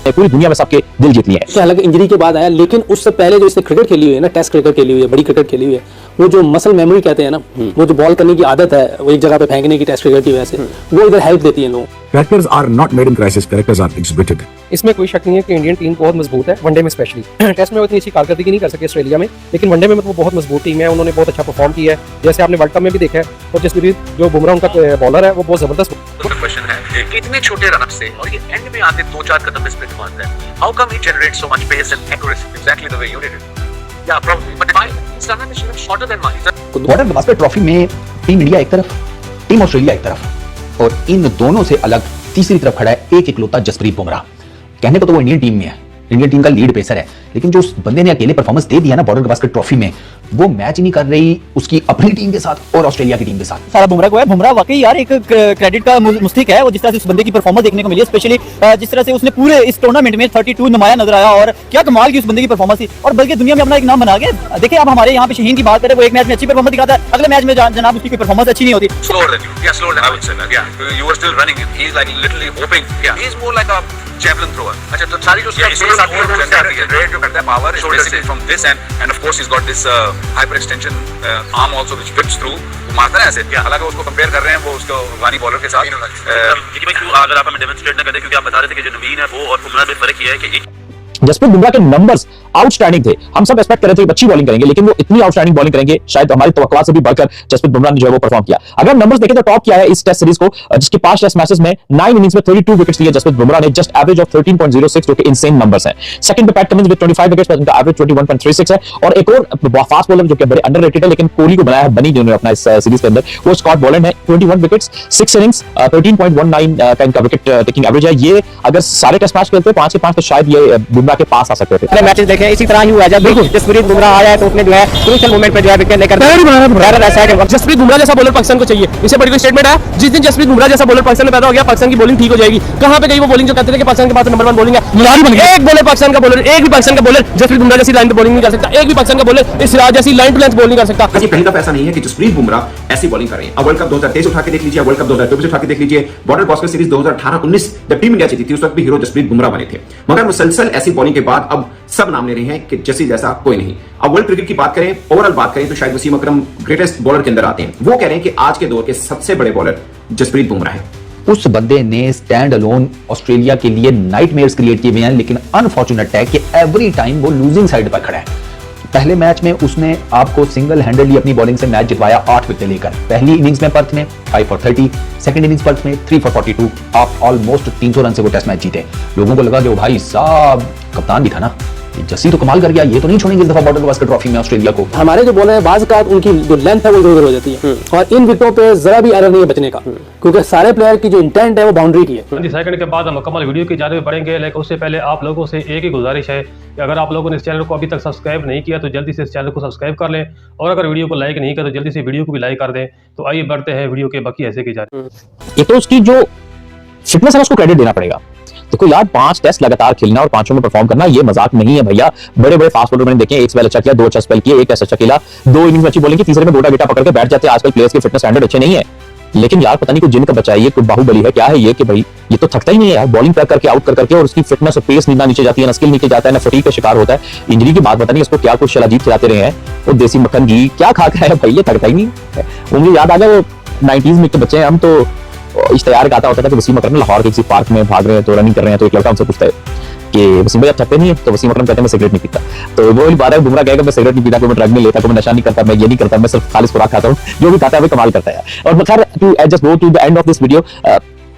पूरी दुनिया में सबके दिल जीत लिए हैं। हालांकि इंजरी के बाद आया, लेकिन उससे पहले जो इसने क्रिकेट खेली हुई है ना, टेस्ट क्रिकेट खेली हुई है, बड़ी क्रिकेट खेली हुई है, वो जो मसल मेमोरी कहते हैं ना, वो जो बॉल करने की आदत है वो एक जगह पे फेंकने की टेस्ट क्रिकेट की वजह से, वो इधर हेल्प देती है लोगों। Characters are not made in crisis, characters are exhibited. इसमें कोई शक नहीं है कि इंडियन टीम बहुत मजबूत है, वनडे में स्पेशली। टेस्ट में वो इतनी अच्छी कारकर्दगी नहीं कर सके ऑस्ट्रेलिया में, लेकिन वनडे में मतलब वो बहुत मजबूत टीम है, उन्होंने बहुत अच्छा परफॉर्म किया है, जैसे आपने वर्ल्ड कप में भी देखा है। और जसप्रीत जो बुमराह उनका बॉलर है वो बहुत जबरदस्त। क्वेश्चन है कि इतने छोटे रन से और ये एंड में आते 2-4 कदम पे स्प्रिंट मारता है, how come he generate so much pace and accuracy exactly the way you did it? या probably but why its run is shorter than mine. Border Gavaskar trophy में टीम इंडिया एक तरफ, टीम ऑस्ट्रेलिया एक तरफ, और इन दोनों से अलग तीसरी तरफ खड़ा है एक इकलौता जसप्रीत बुमराह। कहने को तो वो इंडियन टीम में है, इंडियन टीम का लीड पेसर है, लेकिन जो उस बंदे ने अकेले परफॉर्मेंस दे दिया ना बॉर्डर गवास्कर ट्रॉफी में, वो मैच नहीं कर रही उसकी अपनी टीम के साथ और ऑस्ट्रेलिया की टीम के साथ। सारा बुमराह को है। बुमराह वाकई यार एक क्रेडिट का मुस्तहिक है, और जिस तरह से उस बंदे की परफॉर्मेंस देखने को मिली, स्पेशली जिस तरह से उसने पूरे इस टूर्नामेंट में 32 नुमाया नजर आया, और क्या कमाल की उस बंदे की परफॉर्मेंस थी, और बल्कि दुनिया में अपना एक नाम बना गया। देखिए आप हमारे यहाँ पे शहीन की बात करें, वो एक मैच में अच्छी परफॉर्मेंस दिखाता है, अगले मैच में जनाब उसकी परफॉर्मेंस अच्छी नहीं होती। Slower than you. Yeah, slower than I would say that. Yeah, you were still running. He's like literally hoping. Yeah, he's more like a javelin thrower. अच्छा तो सारी जो इसके साथ रेड जो करता है power is basically from this and of course he's got this hyper extension arm also which whips through. वो मारता है ऐसे। हालांकि उसको कंपेयर कर रहे हैं वो उसको अफगानी बॉलर के साथ। लेकिन भाई क्यों अगर आप हमें डेमोंस्ट्रेट ना करते, क्योंकि आप बता रहे थे कि जो नवीन है वो और बुमराह में फर्क ये है कि जसप्रीत बुमराह के नंबर्स आउटस्टैंडिंग थे। हम सब एक्सपेक्ट कर रहे थे कि अच्छी बॉलिंग करेंगे, लेकिन वो इतनी आउटस्टैंडिंग बॉलिंग करेंगे शायद हमारी तवक्कुआ से भी बढ़कर जसप्रीत बुमराह ने जो है वो परफॉर्म किया। अगर नंबर्स देखें तो टॉप किया है इस टेस्ट सीरीज को, जिसके 5 टेस्ट मैचेस में 9 इनिंग्स में 32 विकेट्स लिए जसप्रीत बुमराह ने, जस्ट एवरेज ऑफ 13.06, जो कि इनसेन नंबर्स हैं। सेकंड पे पैट कमिंस विद 25 विकेट्स, पर उनका एवरेज 21.36 है। और एक और फास्ट बॉलर जो कि बड़े अंडररेटेड है, लेकिन कोहली को बनाया है बनी जिन्होंने अपना इस सीरीज के अंदर, वो स्कॉट बॉलैंड है। 21 विकेट्स, 6 इनिंग्स, 13.19 का इनका विकेट टेकिंग एवरेज है। ये अगर सारे टेस्ट मैच खेलते 5 के 5 तो शायद ये बुमराह के पास आ सकते थे। मैचेस देखे इसी तरह ही हुआ, जब जसप्रीत बुमराह आया है तो उसने जो है क्रूशियल मोमेंट पे जो है विकेट लेकर जसप्रीत बुमराह जैसा बॉलर पाकिस्तान को चाहिए। इससे बड़ी कोई स्टेटमेंट है, जिस दिन जसप्रीत बुमराह जैसा बॉलर पाकिस्तान में पैदा हो गया, पाकिस्तान की बॉलिंग ठीक हो जाएगी। कहां पे गई वो बॉलिंग जो कहते थे कि पाकिस्तान के पास नंबर 1 बॉलिंग है, एक बॉलर पाकिस्तान का बॉलर, एक भी पाकिस्तान का बॉलर जसप्रीत बुमराह जैसी लाइन पे बॉलिंग नहीं कर सकता, एक भी पाकिस्तान का बॉलर इस सिराज जैसी लाइन टू लेंथ बॉलिंग कर सकता। ये पहली दफा ऐसा नहीं है कि जसप्रीत बुमराह ऐसी बॉलिंग कर रहे हैं। अब वर्ल्ड कप 2023 उठा के देख लीजिए, वर्ल्ड कप 2024 उठा के देख लीजिए, बॉर्डर गवास्कर सीरीज 2018-19 जब टीम इंडिया जीती थी उस वक्त भी हीरो जसप्रीत बुमराह बने थे, मगर मुसलसल ऐसी बॉलिंग के बाद अब सब नाम ले रहे हैं कि जैसी जैसा कोई नहीं। अब वर्ल्ड क्रिकेट की बात करें, ओवरऑल बात करें तो शायद वसीम अकरम ग्रेटेस्ट बॉलर के अंदर आते हैं। वो कह रहे हैं कि आज के दौर के सबसे बड़े बॉलर जसप्रीत बुमराह है। उस बंदे ने स्टैंड अलोन ऑस्ट्रेलिया के लिए नाइटमेयर्स क्रिएट किए हुए हैं, लेकिन अनफॉर्चुनेट है कि एवरी टाइम वो लूजिंग साइड पर खड़ा है। पहले मैच में उसने आपको सिंगल हैंडेडली अपनी बॉलिंग से मैच जितवाया 8 विकेट लेकर। पहली इनिंग्स में पर्थ में 5 for 30, सेकंड इनिंग्स पर्थ में 3 for 42, आप ऑलमोस्ट 300 रन से वो टेस्ट मैच जीते। लोगों को लगा कि भाई साहब कप्तान भी था ना, जस्सी तो कमाल कर गया, ये तो नहीं छोड़ेंगे इस दफा बॉर्डर गवास्कर ट्रॉफी में ऑस्ट्रेलिया को। हमारे जो बॉलर है बाज़ का उनकी जो लेंथ है वो इधर-उधर हो जाती है, और इन विकेटों पे जरा भी एरर नहीं है बचने का, क्योंकि सारे प्लेयर की जो इंटेंट है वो बाउंड्री की है। 20 सेकंड के बाद हम मुकम्मल वीडियो की जानब बढ़ेंगे, लेकिन उससे पहले आप लोगों से एक ही गुजारिश है कि अगर आप लोगों ने इस चैनल को अभी तक सब्सक्राइब नहीं किया तो जल्दी से इस चैनल को सब्सक्राइब कर लें, और अगर वीडियो को लाइक नहीं किया तो जल्दी से वीडियो को भी लाइक कर दें। तो आइए बढ़ते हैं वीडियो के बाकी ऐसे की जाने। ये तो उसकी जो फिटनेस है उसको क्रेडिट देना पड़ेगा। देखो यार 5 टेस्ट लगातार खेलना और 5 में परफॉर्म करना ये मजाक नहीं है भैया। बड़े बड़े फास्ट बॉलर मैंने देखे, एक स्पेल अच्छा किया, 2 अच्छा स्पेल किए, एक टेस्ट अच्छा खेला, 2 इनिंग्स में अच्छी बॉलिंग की, तीसरे में गोटा गेटा पकड़ के बैठ जाते हैं। आजकल प्लेयर्स के फिटनेस स्टैंडर्ड अच्छे नहीं है, लेकिन यार पता नहीं कोई जिन का बच्चा है, ये कोई बाहुबली है क्या है ये, कि भाई ये तो थकता ही नहीं है यार, बॉलिंग पैक करके आउट कर करके, और उसकी फिटनेस और पेस ना नीचे जाती है, ना स्किल नीचे जाता है, ना फटीग का शिकार होता है। इंजरी की बात पता नहीं इसको क्या कुछ शलाजीत खिलाते रहे हैं, वो देसी मक्खन घी क्या खा के है भाई, ये थकता ही नहीं है। मुझे याद आ गया वो 90s में के बच्चे हैं हम, तो इश्तियार गाता होता था कि वसीम अकरम लाहौर के किसी पार्क में भाग रहे हैं तो रनिंग कर रहे हैं, तो एक लड़का उनसे पूछता है कि वसीम भाई आप थकते नहीं है? तो वसीम अकरम कहते हैं मैं सिगरेट नहीं पीता। तो वो बात है, बुमराह कहेगा मैं सिगरेट नहीं पीता, मैं ड्रग नहीं लेता, मैं नशा नहीं करता, मैं ये नहीं करता, मैं सिर्फ खालिस खुराक खाता हूँ, जो भी खाता है वो कमाल करता है। और खैर to just go to the end of this video,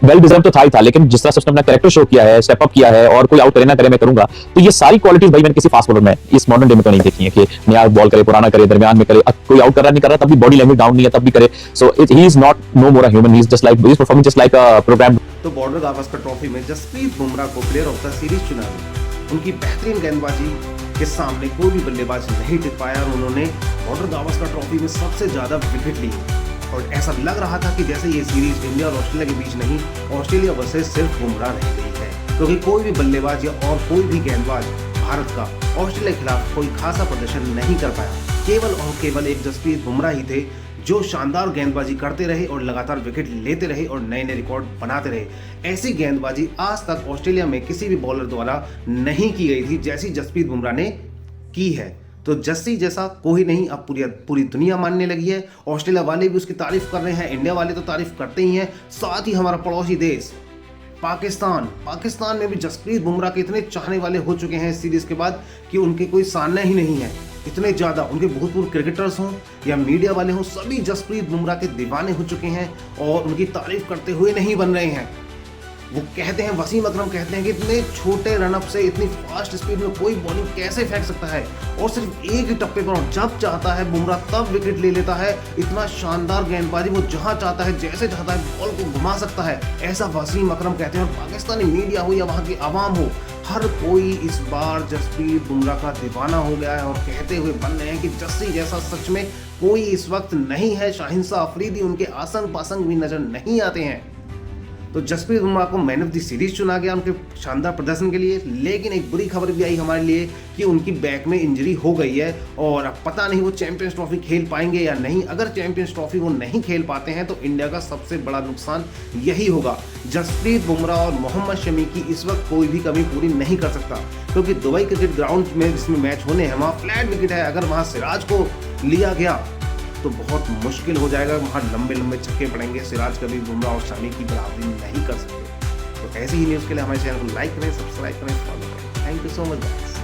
well deserve तो था ही था, लेकिन जिस तरह से उसने अपना कैरेक्टर शो किया है, स्टेप अप किया है, और कोई आउट करे ना करे मैं करूंगा, तो ये सारी क्वालिटीज भाई मैंने किसी फास्ट बॉलर में इस मॉडर्न डे में तो नहीं देखी है कि नया बॉल करे, पुराना करे, दरमियान में करे, कोई आउट कर रहा नहीं कर रहा तब भी बॉडी लैंग्वेज डाउन नहीं है तब भी करे। So he is not no more a human, he is just like, he is performing just like a program. तो बॉर्डर गावस्कर ट्रॉफी में जसप्रीत बुमराह को प्लेयर ऑफ द सीरीज चुना गया। उनकी बेहतरीन गेंदबाजी के सामने कोई भी बल्लेबाज नहीं टिक पाया, और उन्होंने बॉर्डर गावस्कर ट्रॉफी में सबसे ज्यादा विकेट लिए, और ऐसा लग रहा था कि जैसे ये सीरीज इंडिया और ऑस्ट्रेलिया के बीच नहीं, ऑस्ट्रेलिया वर्सेस सिर्फ बुमराह रह गई है, क्योंकि कोई भी बल्लेबाज या और कोई भी गेंदबाज भारत का ऑस्ट्रेलिया के खिलाफ कोई खासा प्रदर्शन नहीं कर पाया। केवल और केवल एक जसप्रीत बुमराह ही थे जो शानदार गेंदबाजी करते रहे और लगातार विकेट लेते रहे और नए नए रिकॉर्ड बनाते रहे। ऐसी गेंदबाजी आज तक ऑस्ट्रेलिया में किसी भी बॉलर द्वारा नहीं की गई थी जैसी जसप्रीत बुमराह ने की है। तो जस्सी जैसा कोई नहीं अब पूरी दुनिया मानने लगी है। ऑस्ट्रेलिया वाले भी उसकी तारीफ कर रहे हैं, इंडिया वाले तो तारीफ करते ही हैं, साथ ही हमारा पड़ोसी देश पाकिस्तान में भी जसप्रीत बुमराह के इतने चाहने वाले हो चुके हैं इस सीरीज के बाद कि उनके कोई सामना ही नहीं है। इतने ज़्यादा उनके भूतपूर्व क्रिकेटर्स हों या मीडिया वाले हों, सभी जसप्रीत बुमराह के दीवाने हो चुके हैं और उनकी तारीफ करते हुए नहीं बन रहे हैं। वो कहते हैं, वसीम अकरम कहते हैं कि इतने छोटे रनअप से इतनी फास्ट स्पीड में कोई बॉलिंग कैसे फेंक सकता है, और सिर्फ एक ही टप्पे पर जब चाहता है बुमराह तब विकेट ले लेता है। इतना शानदार गेंदबाजी, वो जहां चाहता है जैसे चाहता है बॉल को घुमा सकता है, ऐसा वसीम अकरम कहते हैं। और पाकिस्तानी मीडिया हो या वहाँ की आवाम हो, हर कोई इस बार जसप्रीत बुमराह का दीवाना हो गया है और कहते हुए बन रहे हैं कि जस्सी जैसा सच में कोई इस वक्त नहीं है। शाहिंसा अफरीदी उनके आसंग पासंग भी नजर नहीं आते हैं। तो जसप्रीत बुमराह को मैन ऑफ द सीरीज चुना गया उनके शानदार प्रदर्शन के लिए। लेकिन एक बुरी खबर भी आई हमारे लिए कि उनकी बैक में इंजरी हो गई है और अब पता नहीं वो चैंपियंस ट्रॉफी खेल पाएंगे या नहीं। अगर चैंपियंस ट्रॉफी वो नहीं खेल पाते हैं तो इंडिया का सबसे बड़ा नुकसान यही होगा। जसप्रीत बुमराह और मोहम्मद शमी की इस वक्त कोई भी कमी पूरी नहीं कर सकता, क्योंकि दुबई क्रिकेट ग्राउंड में जिसमें मैच होने हैं वहाँ फ्लैट विकेट है। अगर वहाँ सिराज को लिया गया तो बहुत मुश्किल हो जाएगा, वहाँ लंबे लंबे छक्के पड़ेंगे। सिराज कभी बुमराह और शमी की बराबरी नहीं कर सकते। तो ऐसी ही न्यूज़ के लिए हमारे चैनल को लाइक करें, सब्सक्राइब करें, फॉलो करें। Thank you so much guys.